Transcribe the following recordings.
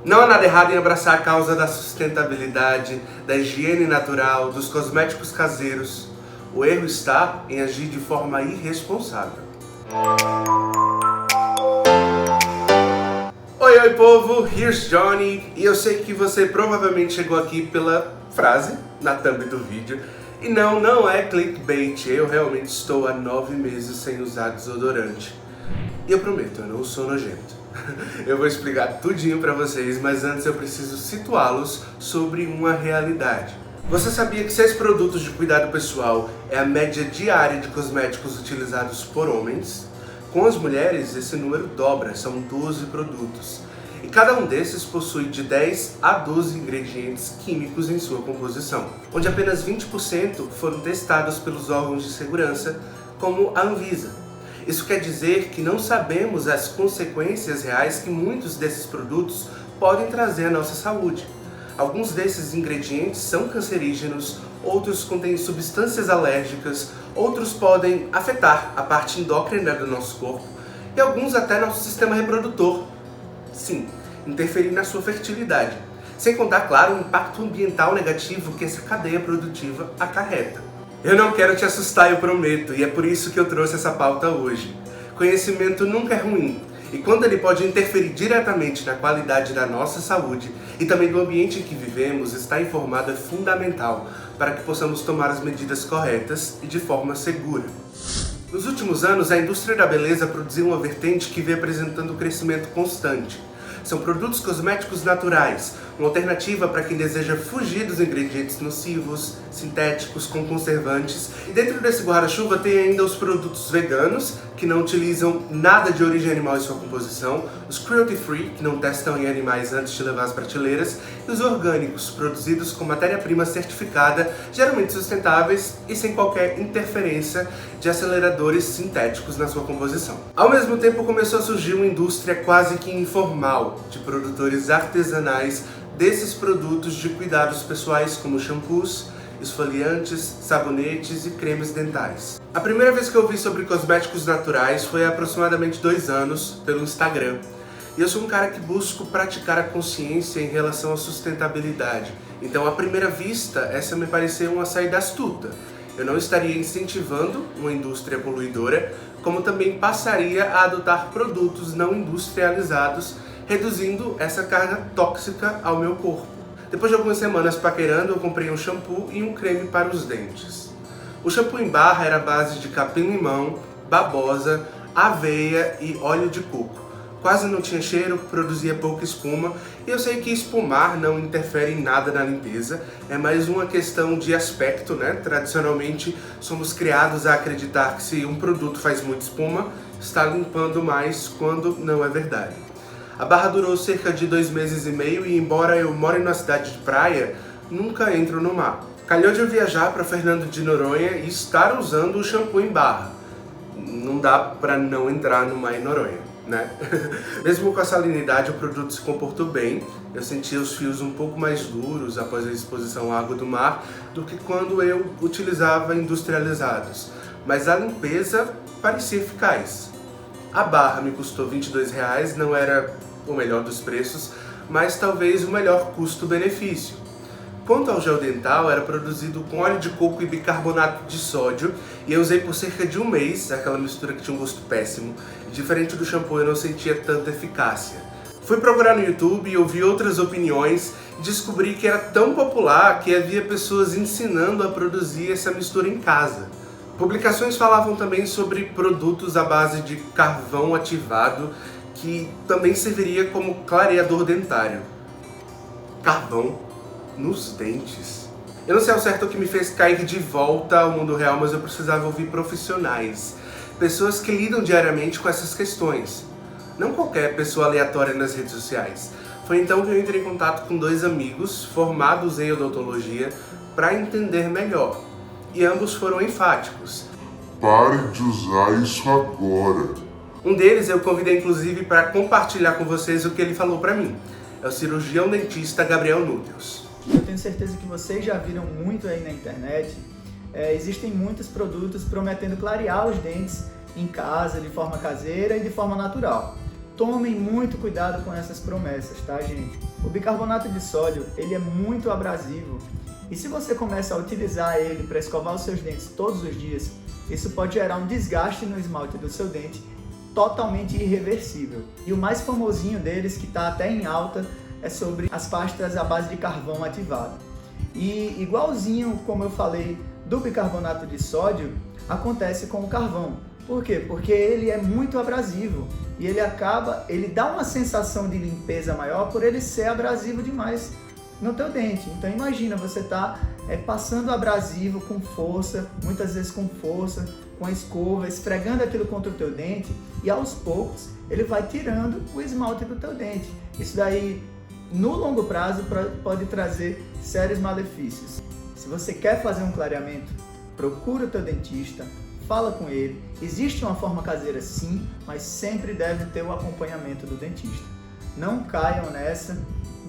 Não há nada errado em abraçar a causa da sustentabilidade, da higiene natural, dos cosméticos caseiros. O erro está em agir de forma irresponsável. Oi povo, here's Johnny, e eu sei que você provavelmente chegou aqui pela frase na thumb do vídeo. E não é clickbait, eu realmente estou há 9 meses sem usar desodorante. E eu prometo, eu não sou nojento. Eu vou explicar tudinho pra vocês, mas antes eu preciso situá-los sobre uma realidade. Você sabia que 6 produtos de cuidado pessoal é a média diária de cosméticos utilizados por homens? Com as mulheres, esse número dobra, são 12 produtos. E cada um desses possui de 10 a 12 ingredientes químicos em sua composição, onde apenas 20% foram testados pelos órgãos de segurança, como a Anvisa. Isso quer dizer que não sabemos as consequências reais que muitos desses produtos podem trazer à nossa saúde. Alguns desses ingredientes são cancerígenos, outros contêm substâncias alérgicas, outros podem afetar a parte endócrina do nosso corpo e alguns até nosso sistema reprodutor. Sim, interferir na sua fertilidade. Sem contar, claro, o impacto ambiental negativo que essa cadeia produtiva acarreta. Eu não quero te assustar, eu prometo, e é por isso que eu trouxe essa pauta hoje. Conhecimento nunca é ruim, e quando ele pode interferir diretamente na qualidade da nossa saúde e também do ambiente em que vivemos, estar informado é fundamental para que possamos tomar as medidas corretas e de forma segura. Nos últimos anos, a indústria da beleza produziu uma vertente que vem apresentando um crescimento constante. São produtos cosméticos naturais, uma alternativa para quem deseja fugir dos ingredientes nocivos, sintéticos, com conservantes. E dentro desse guarda-chuva tem ainda os produtos veganos, que não utilizam nada de origem animal em sua composição, os cruelty-free, que não testam em animais antes de levar às prateleiras, e os orgânicos, produzidos com matéria-prima certificada, geralmente sustentáveis e sem qualquer interferência de aceleradores sintéticos na sua composição. Ao mesmo tempo, começou a surgir uma indústria quase que informal de produtores artesanais desses produtos de cuidados pessoais, como shampoos, esfoliantes, sabonetes e cremes dentais. A primeira vez que eu vi sobre cosméticos naturais foi há aproximadamente 2 anos, pelo Instagram. E eu sou um cara que busco praticar a consciência em relação à sustentabilidade. Então, à primeira vista, essa me pareceu uma saída astuta. Eu não estaria incentivando uma indústria poluidora, como também passaria a adotar produtos não industrializados, reduzindo essa carga tóxica ao meu corpo. Depois de algumas semanas paquerando, eu comprei um shampoo e um creme para os dentes. O shampoo em barra era à base de capim-limão, babosa, aveia e óleo de coco. Quase não tinha cheiro, produzia pouca espuma, e eu sei que espumar não interfere em nada na limpeza, é mais uma questão de aspecto, né? Tradicionalmente, somos criados a acreditar que se um produto faz muita espuma, está limpando mais, quando não é verdade. A barra durou cerca de 2 meses e meio e, embora eu more numa cidade de praia, nunca entro no mar. Calhou de eu viajar para Fernando de Noronha e estar usando o shampoo em barra. Não dá para não entrar no mar em Noronha, né? Mesmo com a salinidade, o produto se comportou bem. Eu sentia os fios um pouco mais duros após a exposição à água do mar do que quando eu utilizava industrializados. Mas a limpeza parecia eficaz. A barra me custou R$22, não era o melhor dos preços, mas talvez o melhor custo-benefício. Quanto ao gel dental, era produzido com óleo de coco e bicarbonato de sódio, e eu usei por cerca de 1 mês, aquela mistura que tinha um gosto péssimo. Diferente do shampoo, eu não sentia tanta eficácia. Fui procurar no YouTube e ouvi outras opiniões e descobri que era tão popular que havia pessoas ensinando a produzir essa mistura em casa. Publicações falavam também sobre produtos à base de carvão ativado, que também serviria como clareador dentário. Carvão nos dentes. Eu não sei ao certo o que me fez cair de volta ao mundo real, mas eu precisava ouvir profissionais. Pessoas que lidam diariamente com essas questões. Não qualquer pessoa aleatória nas redes sociais. Foi então que eu entrei em contato com 2 amigos formados em odontologia para entender melhor. E ambos foram enfáticos. Pare de usar isso agora. Um deles eu convidei inclusive para compartilhar com vocês o que ele falou para mim. É o cirurgião dentista Gabriel Núteos. Eu tenho certeza que vocês já viram muito aí na internet. Existem muitos produtos prometendo clarear os dentes em casa, de forma caseira e de forma natural. tomem muito cuidado com essas promessas, tá, gente? O bicarbonato de sódio, ele é muito abrasivo. E se você começa a utilizar ele para escovar os seus dentes todos os dias, isso pode gerar um desgaste no esmalte do seu dente totalmente irreversível. E o mais famosinho deles, que está até em alta, é sobre as pastas à base de carvão ativado. E igualzinho, como eu falei, do bicarbonato de sódio, acontece com o carvão. Por quê? Porque ele é muito abrasivo e ele dá uma sensação de limpeza maior por ele ser abrasivo demais no teu dente. Então imagina, você tá passando abrasivo com força, muitas vezes com força, com a escova, esfregando aquilo contra o teu dente e aos poucos ele vai tirando o esmalte do teu dente. Isso daí, no longo prazo, pode trazer sérios malefícios. Se você quer fazer um clareamento, procura o teu dentista, fala com ele. Existe uma forma caseira sim, mas sempre deve ter o acompanhamento do dentista. Não caiam nessa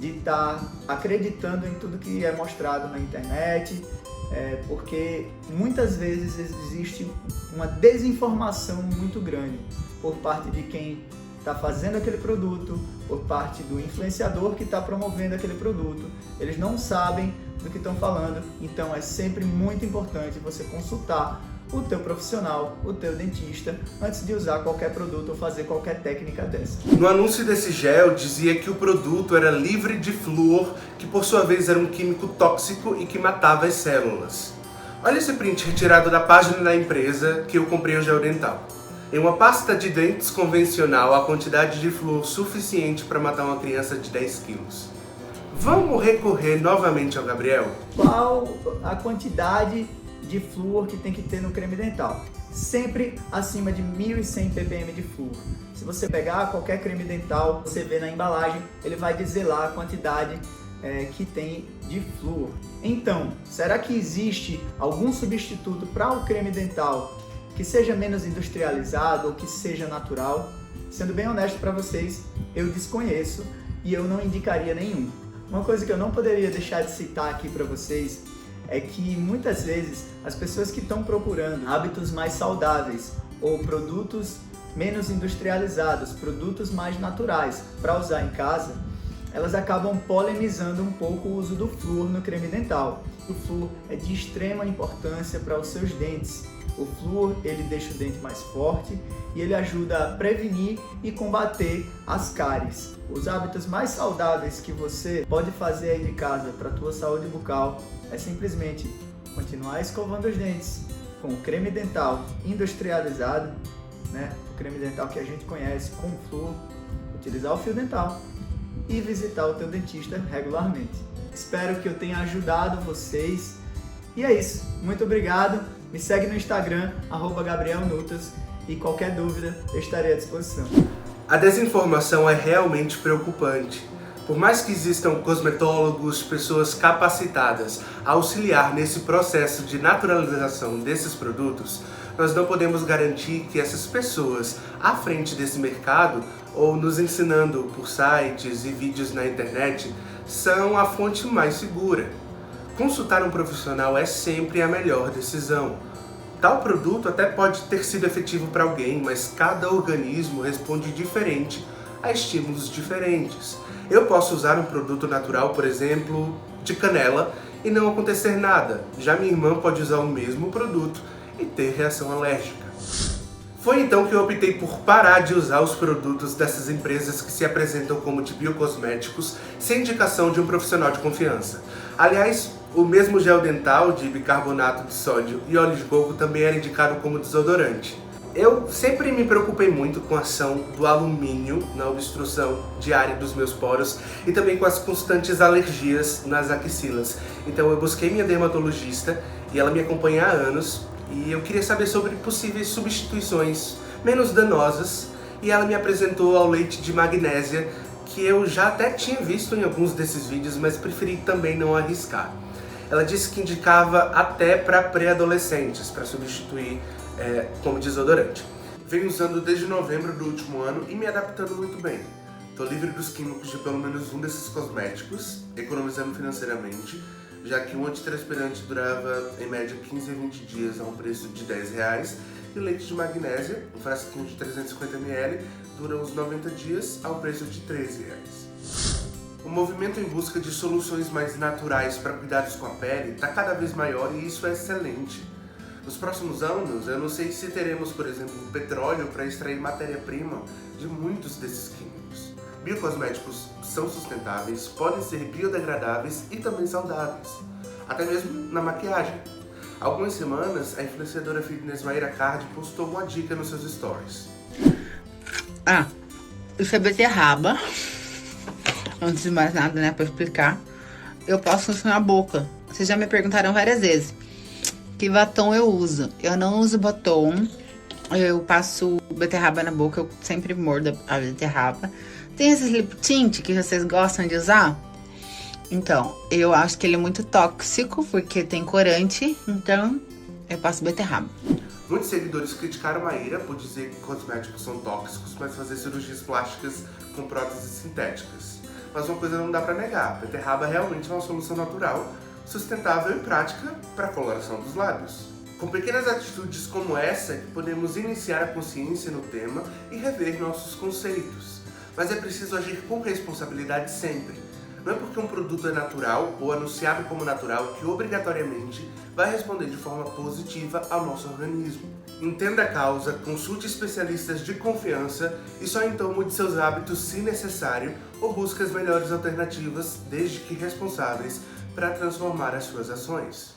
de estar acreditando em tudo que é mostrado na internet, porque muitas vezes existe uma desinformação muito grande por parte de quem está fazendo aquele produto, por parte do influenciador que está promovendo aquele produto. Eles não sabem do que estão falando, então é sempre muito importante você consultar o teu profissional, o teu dentista, antes de usar qualquer produto ou fazer qualquer técnica dessa. No anúncio desse gel dizia que o produto era livre de flúor, que por sua vez era um químico tóxico e que matava as células. Olha esse print retirado da página da empresa que eu comprei o gel dental. Em uma pasta de dentes convencional, a quantidade de flúor suficiente para matar uma criança de 10 quilos. Vamos recorrer novamente ao Gabriel? Qual a quantidade de flúor que tem que ter no creme dental? Sempre acima de 1.100 ppm de flúor. Se você pegar qualquer creme dental, você vê na embalagem, ele vai dizer lá a quantidade que tem de flúor. Então, será que existe algum substituto para o creme dental que seja menos industrializado ou que seja natural? Sendo bem honesto para vocês, eu desconheço e eu não indicaria nenhum. Uma coisa que eu não poderia deixar de citar aqui para vocês é que muitas vezes as pessoas que estão procurando hábitos mais saudáveis ou produtos menos industrializados, produtos mais naturais para usar em casa, elas acabam polemizando um pouco o uso do flúor no creme dental. O flúor é de extrema importância para os seus dentes. O flúor, ele deixa o dente mais forte e ele ajuda a prevenir e combater as cáries. Os hábitos mais saudáveis que você pode fazer aí de casa para a tua saúde bucal é simplesmente continuar escovando os dentes com o creme dental industrializado, o creme dental que a gente conhece com flúor, utilizar o fio dental e visitar o teu dentista regularmente. Espero que eu tenha ajudado vocês. E é isso. Muito obrigado. Me segue no Instagram, @GabrielNutas, e qualquer dúvida eu estarei à disposição. A desinformação é realmente preocupante. Por mais que existam cosmetólogos, pessoas capacitadas a auxiliar nesse processo de naturalização desses produtos, nós não podemos garantir que essas pessoas à frente desse mercado ou nos ensinando por sites e vídeos na internet são a fonte mais segura. Consultar um profissional é sempre a melhor decisão. Tal produto até pode ter sido efetivo para alguém, mas cada organismo responde diferente a estímulos diferentes. Eu posso usar um produto natural, por exemplo, de canela, e não acontecer nada. Já minha irmã pode usar o mesmo produto e ter reação alérgica. Foi então que eu optei por parar de usar os produtos dessas empresas que se apresentam como de biocosméticos sem indicação de um profissional de confiança. Aliás, o mesmo gel dental de bicarbonato de sódio e óleo de coco também era indicado como desodorante. Eu sempre me preocupei muito com a ação do alumínio na obstrução diária dos meus poros e também com as constantes alergias nas axilas. Então eu busquei minha dermatologista e ela me acompanha há anos e eu queria saber sobre possíveis substituições menos danosas e ela me apresentou ao leite de magnésia, que eu já até tinha visto em alguns desses vídeos, mas preferi também não arriscar. Ela disse que indicava até para pré-adolescentes, para substituir como desodorante. Venho usando desde novembro do último ano e me adaptando muito bem. Estou livre dos químicos de pelo menos um desses cosméticos, economizando financeiramente, já que um antitranspirante durava em média 15 a 20 dias a um preço de R$10, e o leite de magnésia, um frasquinho de 350 ml, dura uns 90 dias ao preço de R$13. O movimento em busca de soluções mais naturais para cuidados com a pele está cada vez maior e isso é excelente. Nos próximos anos, eu não sei se teremos, por exemplo, petróleo para extrair matéria-prima de muitos desses químicos. Biocosméticos são sustentáveis, podem ser biodegradáveis e também saudáveis, até mesmo na maquiagem. Há algumas semanas, a influenciadora fitness Mayra Card postou uma dica nos seus stories. Isso é beterraba. Antes de mais nada, né, pra explicar. Eu passo isso na boca. Vocês já me perguntaram várias vezes que batom eu uso. Eu não uso batom. Eu passo beterraba na boca. Eu sempre mordo a beterraba. Tem esses lip tint que vocês gostam de usar? Então, eu acho que ele é muito tóxico porque tem corante. Então, eu passo beterraba. Muitos seguidores criticaram Mayra por dizer que cosméticos são tóxicos, mas fazer cirurgias plásticas com próteses sintéticas. Mas uma coisa não dá pra negar, a beterraba realmente é uma solução natural, sustentável e prática para a coloração dos lábios. Com pequenas atitudes como essa, que podemos iniciar a consciência no tema e rever nossos conceitos. Mas é preciso agir com responsabilidade sempre. Não é porque um produto é natural ou anunciado como natural que obrigatoriamente vai responder de forma positiva ao nosso organismo. Entenda a causa, consulte especialistas de confiança e só então mude seus hábitos se necessário ou busque as melhores alternativas, desde que responsáveis, para transformar as suas ações.